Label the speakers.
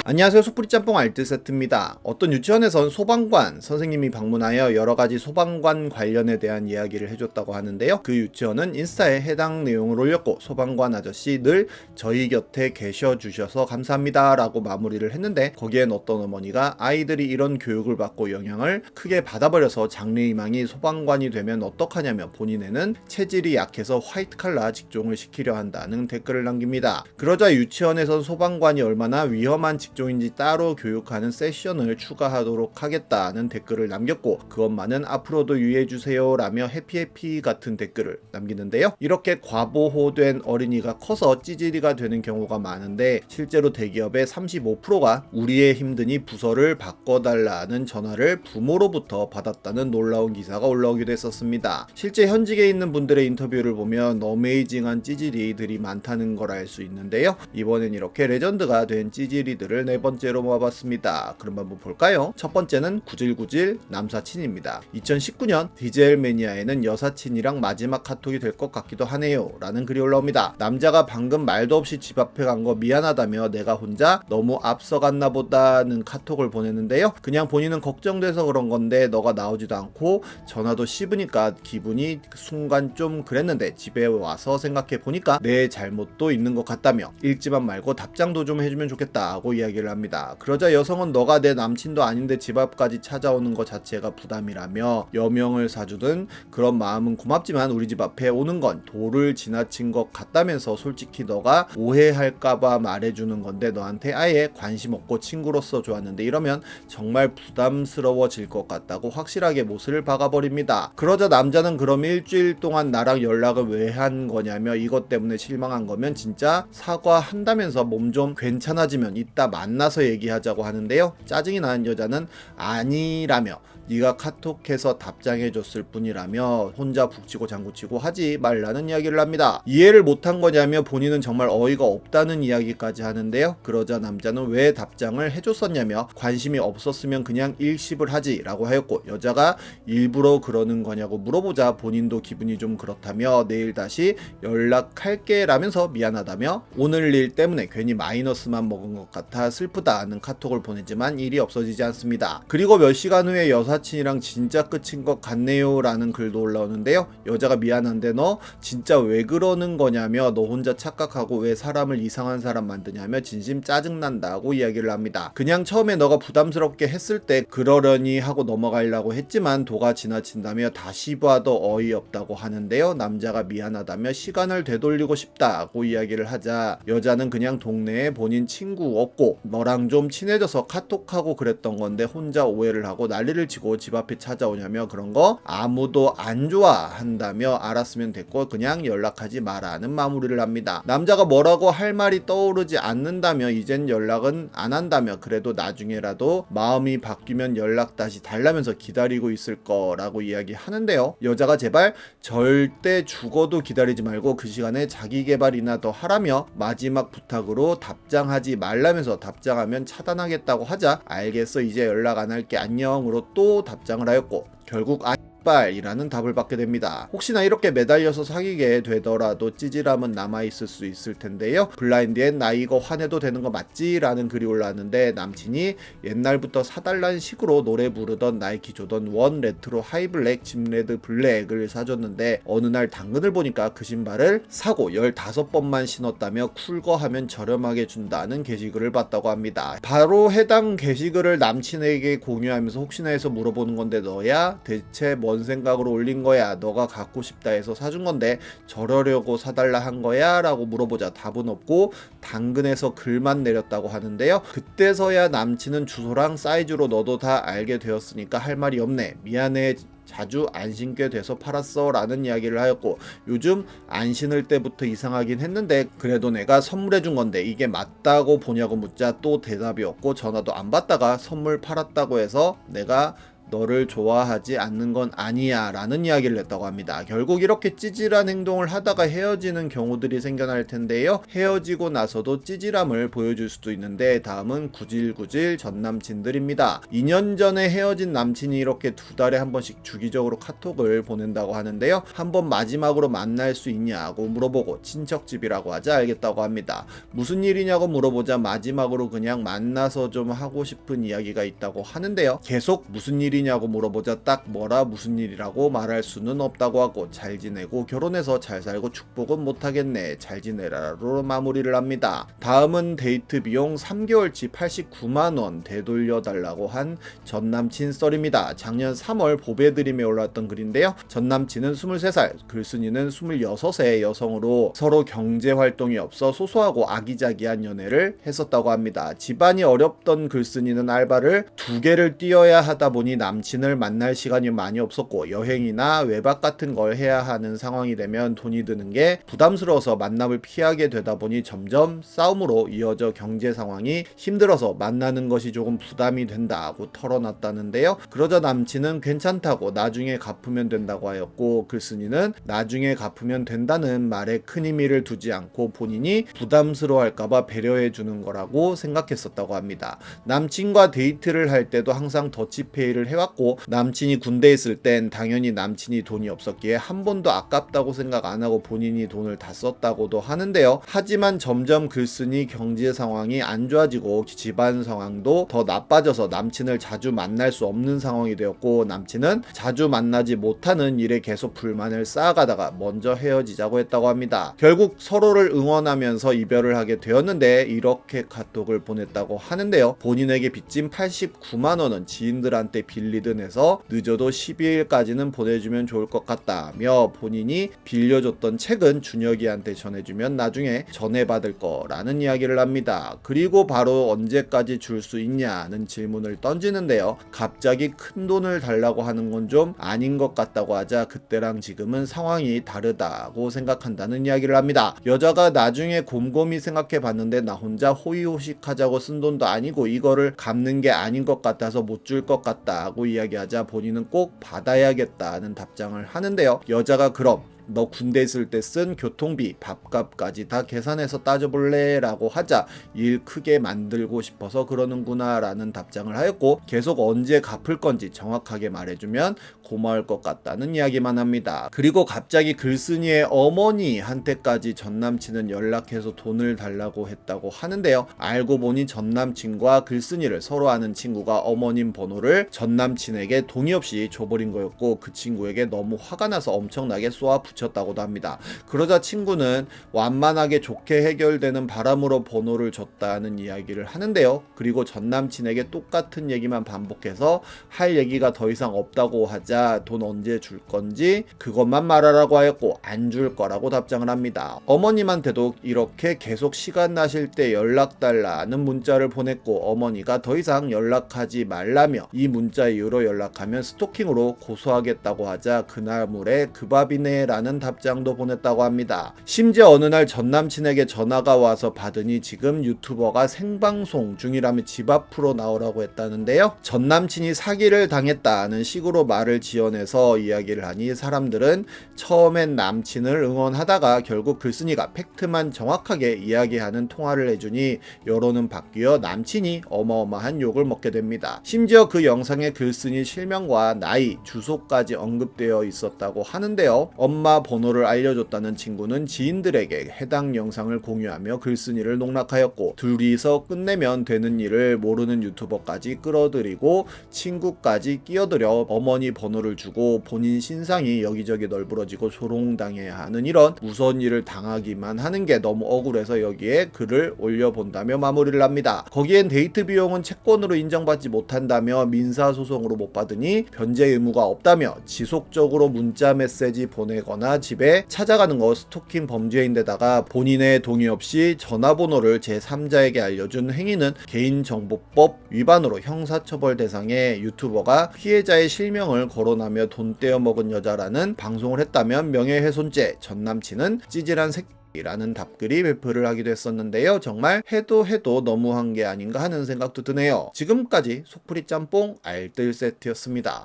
Speaker 1: 안녕하세요. 속풀이 짬뽕 알뜰 세트입니다. 어떤 유치원에선 소방관 선생님이 방문하여 여러가지 소방관 관련에 대한 이야기를 해줬다고 하는데요. 그 유치원은 인스타에 해당 내용을 올렸고, 소방관 아저씨 늘 저희 곁에 계셔 주셔서 감사합니다 라고 마무리를 했는데, 거기엔 어떤 어머니가 아이들이 이런 교육을 받고 영향을 크게 받아버려서 장래희망이 소방관이 되면 어떡하냐며 본인에는 체질이 약해서 화이트 칼라 직종을 시키려 한다는 댓글을 남깁니다. 그러자 유치원에선 소방관이 얼마나 위험한 직종인지 따로 교육하는 세션을 추가하도록 하겠다는 댓글을 남겼고, 그것만은 앞으로도 유의해주세요 라며 해피해피 같은 댓글을 남기는데요. 이렇게 과보호된 어린이가 커서 찌질이가 되는 경우가 많은데, 실제로 대기업의 35%가 우리의 힘드니 부서를 바꿔달라는 전화를 부모로부터 받았다는 놀라운 기사가 올라오기도 했었습니다. 실제 현직에 있는 분들의 인터뷰를 보면 어메이징한 찌질이들이 많다는 걸 알 수 있는데요. 이번엔 이렇게 레전드가 된 찌질이들을 네 번째로 모아봤습니다. 그럼 한번 볼까요? 첫 번째는 구질구질 남사친입니다. 2019년 디젤 매니아에는 여사친이랑 마지막 카톡이 될 것 같기도 하네요 라는 글이 올라옵니다. 남자가 방금 말도 없이 집 앞에 간 거 미안하다며 내가 혼자 너무 앞서갔나 보다는 카톡을 보냈는데요. 그냥 본인은 걱정돼서 그런 건데 너가 나오지도 않고 전화도 씹으니까 기분이 순간 좀 그랬는데 집에 와서 생각해 보니까 내 잘못도 있는 것 같다며 읽지만 말고 답장도 좀 해주면 좋겠다 하고 이야기를 합니다. 그러자 여성은 너가 내 남친도 아닌데 집 앞까지 찾아오는 것 자체가 부담이라며 여명을 사주든 그런 마음은 고맙지만 우리 집 앞에 오는 건 도를 지나친 것 같다면서 솔직히 너가 오해할까봐 말해주는 건데 너한테 아예 관심 없고 친구로서 좋았는데 이러면 정말 부담스러워질 것 같다고 확실하게 못을 박아버립니다. 그러자 남자는 그럼 일주일 동안 나랑 연락을 왜 한 거냐며 이것 때문에 실망한 거면 진짜 사과한다면서 몸 좀 괜찮아지면 이따 만나서 얘기하자고 하는데요. 짜증이 나는 여자는 아니라며 네가 카톡해서 답장해줬을 뿐이라며 혼자 북치고 장구치고 하지 말라는 이야기를 합니다. 이해를 못한 거냐며 본인은 정말 어이가 없다는 이야기까지 하는데요. 그러자 남자는 왜 답장을 해줬었냐며 관심이 없었으면 그냥 일십을 하지 라고 하였고, 여자가 일부러 그러는 거냐고 물어보자 본인도 기분이 좀 그렇다며 내일 다시 연락할게 라면서 미안하다며 오늘 일 때문에 괜히 마이너스만 먹은 것 같아 슬프다는 카톡을 보내지만 일이 없어지지 않습니다. 그리고 몇 시간 후에 여사친이랑 진짜 끝인 것 같네요 라는 글도 올라오는데요. 여자가 미안한데 너 진짜 왜 그러는 거냐며 너 혼자 착각하고 왜 사람을 이상한 사람 만드냐며 진심 짜증난다고 이야기를 합니다. 그냥 처음에 너가 부담스럽게 했을 때 그러려니 하고 넘어가려고 했지만 도가 지나친다며 다시 봐도 어이없다고 하는데요. 남자가 미안하다며 시간을 되돌리고 싶다고 이야기를 하자 여자는 그냥 동네에 본인 친구 없고 너랑 좀 친해져서 카톡하고 그랬던 건데 혼자 오해를 하고 난리를 치고 집 앞에 찾아오냐며 그런 거 아무도 안 좋아한다며 알았으면 됐고 그냥 연락하지 마라는 마무리를 합니다. 남자가 뭐라고 할 말이 떠오르지 않는다며 이젠 연락은 안 한다며 그래도 나중에라도 마음이 바뀌면 연락 다시 달라면서 기다리고 있을 거라고 이야기하는데요. 여자가 제발 절대 죽어도 기다리지 말고 그 시간에 자기 개발이나 더 하라며 마지막 부탁으로 답장하지 말라면서 답장하면 차단하겠다고 하자 알겠어 이제 연락 안 할게 안녕으로 또 답장을 하였고 결국 이라는 답을 받게 됩니다. 혹시나 이렇게 매달려서 사귀게 되더라도 찌질함은 남아있을 수 있을 텐데요. 블라인드엔 나 이거 화내도 되는 거 맞지? 라는 글이 올라왔는데 남친이 옛날부터 사달라는 식으로 노래 부르던 나이키 조던 원 레트로 하이블랙 짐레드 블랙을 사줬는데 어느 날 당근을 보니까 그 신발을 사고 15번만 신었다며 쿨거하면 저렴하게 준다는 게시글을 봤다고 합니다. 바로 해당 게시글을 남친에게 공유하면서 혹시나 해서 물어보는 건데 너야? 대체 뭔 생각으로 올린 거야? 너가 갖고 싶다 해서 사준 건데 저러려고 사달라 한 거야? 라고 물어보자 답은 없고 당근에서 글만 내렸다고 하는데요. 그때서야 남친은 주소랑 사이즈로 너도 다 알게 되었으니까 할 말이 없네. 미안해. 자주 안 신게 돼서 팔았어 라는 이야기를 하였고 요즘 안 신을 때부터 이상하긴 했는데 그래도 내가 선물해준 건데 이게 맞다고 보냐고 묻자 또 대답이 없고 전화도 안 받다가 선물 팔았다고 해서 내가 너를 좋아하지 않는 건 아니야 라는 이야기를 했다고 합니다. 결국 이렇게 찌질한 행동을 하다가 헤어지는 경우들이 생겨날 텐데요. 헤어지고 나서도 찌질함을 보여줄 수도 있는데 다음은 구질구질 전남친들입니다. 2년 전에 헤어진 남친이 이렇게 2달에 한 번씩 주기적으로 카톡을 보낸다고 하는데요. 한번 마지막으로 만날 수 있냐고 물어보고 친척집이라고 하자 알겠다고 합니다. 무슨 일이냐고 물어보자 마지막으로 그냥 만나서 좀 하고 싶은 이야기가 있다고 하는데요. 계속 무슨 일이냐고 물어보자 딱 뭐라 무슨 일이라고 말할 수는 없다고 하고 잘 지내고 결혼해서 잘 살고 축복은 못하겠네 잘 지내라로 마무리를 합니다. 다음은 데이트 비용 3개월치 89만원 되돌려달라고 한 전남친 썰입니다. 작년 3월 보배드림에 올라왔던 글인데요. 전남친은 23살, 글쓴이는 26의 여성으로 서로 경제활동이 없어 소소하고 아기자기한 연애를 했었다고 합니다. 집안이 어렵던 글쓴이는 알바를 2개를 뛰어야 하다 보니 남친을 만날 시간이 많이 없었고 여행이나 외박 같은 걸 해야 하는 상황이 되면 돈이 드는 게 부담스러워서 만남을 피하게 되다 보니 점점 싸움으로 이어져 경제 상황이 힘들어서 만나는 것이 조금 부담이 된다고 털어놨다는데요. 그러자 남친은 괜찮다고 나중에 갚으면 된다고 하였고 글쓴이는 나중에 갚으면 된다는 말에 큰 의미를 두지 않고 본인이 부담스러워할까봐 배려해주는 거라고 생각했었다고 합니다. 남친과 데이트를 할 때도 항상 더치페이를 해왔고 남친이 군대에 있을 땐 당연히 남친이 돈이 없었기에 한 번도 아깝다고 생각 안 하고 본인이 돈을 다 썼다고도 하는데요. 하지만 점점 글쓴이 경제 상황이 안 좋아지고 집안 상황도 더 나빠져서 남친을 자주 만날 수 없는 상황이 되었고 남친은 자주 만나지 못하는 일에 계속 불만을 쌓아가다가 먼저 헤어지자고 했다고 합니다. 결국 서로를 응원하면서 이별을 하게 되었는데 이렇게 카톡을 보냈다고 하는데요. 본인에게 빚진 89만원은 지인들한테 빌리든 해서 늦어도 12일까지는 보내주면 좋을 것 같다며 본인이 빌려줬던 책은 준혁이한테 전해주면 나중에 전해받을 거라는 이야기를 합니다. 그리고 바로 언제까지 줄 수 있냐는 질문을 던지는데요. 갑자기 큰 돈을 달라고 하는 건 좀 아닌 것 같다고 하자 그때랑 지금은 상황이 다르다고 생각한다는 이야기를 합니다. 여자가 나중에 곰곰이 생각해 봤는데 나 혼자 호의호식하자고 쓴 돈도 아니고 이거를 갚는 게 아닌 것 같아서 못 줄 것 같다고 이야기하자 본인은 꼭 받아야겠다는 답장을 하는데요. 여자가 그럼 너 군대 있을 때 쓴 교통비, 밥값까지 다 계산해서 따져볼래? 라고 하자 일 크게 만들고 싶어서 그러는구나 라는 답장을 하였고 계속 언제 갚을 건지 정확하게 말해주면 고마울 것 같다는 이야기만 합니다. 그리고 갑자기 글쓴이의 어머니한테까지 전남친은 연락해서 돈을 달라고 했다고 하는데요. 알고 보니 전남친과 글쓴이를 서로 아는 친구가 어머님 번호를 전남친에게 동의 없이 줘버린 거였고 그 친구에게 너무 화가 나서 엄청나게 쏘아 붙였다고도 합니다. 그러자 친구는 완만하게 좋게 해결되는 바람으로 번호를 줬다는 이야기를 하는데요. 그리고 전남친에게 똑같은 얘기만 반복해서 할 얘기가 더 이상 없다고 하자 돈 언제 줄 건지 그것만 말하라고 하였고 안 줄 거라고 답장을 합니다. 어머님한테도 이렇게 계속 시간 나실 때 연락 달라는 문자를 보냈고 어머니가 더 이상 연락하지 말라며 이 문자 이후로 연락하면 스토킹으로 고소하겠다고 하자 그나물에 그 밥이네 라는 답장도 보냈다고 합니다. 심지어 어느 날 전남친에게 전화가 와서 받으니 지금 유튜버가 생방송 중이라며 집 앞으로 나오라고 했다는데요. 전남친이 사기를 당했다는 식으로 말을 지어내서 이야기를 하니 사람들은 처음엔 남친을 응원하다가 결국 글쓴이가 팩트만 정확하게 이야기하는 통화를 해주니 여론은 바뀌어 남친이 어마어마한 욕을 먹게 됩니다. 심지어 그 영상에 글쓴이 실명과 나이, 주소까지 언급되어 있었다고 하는데요. 엄마 번호를 알려줬다는 친구는 지인들에게 해당 영상을 공유하며 글쓴이를 농락하였고 둘이서 끝내면 되는 일을 모르는 유튜버까지 끌어들이고 친구까지 끼어들여 어머니 번호를 주고 본인 신상이 여기저기 널브러지고 조롱당해야 하는 이런 무서운 일을 당하기만 하는 게 너무 억울해서 여기에 글을 올려본다며 마무리를 합니다. 거기엔 데이트 비용은 채권으로 인정받지 못한다며 민사소송으로 못 받으니 변제 의무가 없다며 지속적으로 문자 메시지 보내거나 집에 찾아가는 거 스토킹 범죄인데다가 본인의 동의 없이 전화번호를 제3자에게 알려준 행위는 개인정보법 위반으로 형사처벌 대상의 유튜버가 피해자의 실명을 거론하며 돈 떼어먹은 여자라는 방송을 했다면 명예훼손죄, 전남친은 찌질한 라는 답글이 배포를 하기도 했었는데요. 정말 해도 너무한 게 아닌가 하는 생각도 드네요. 지금까지 속풀이 짬뽕 알뜰 세트였습니다.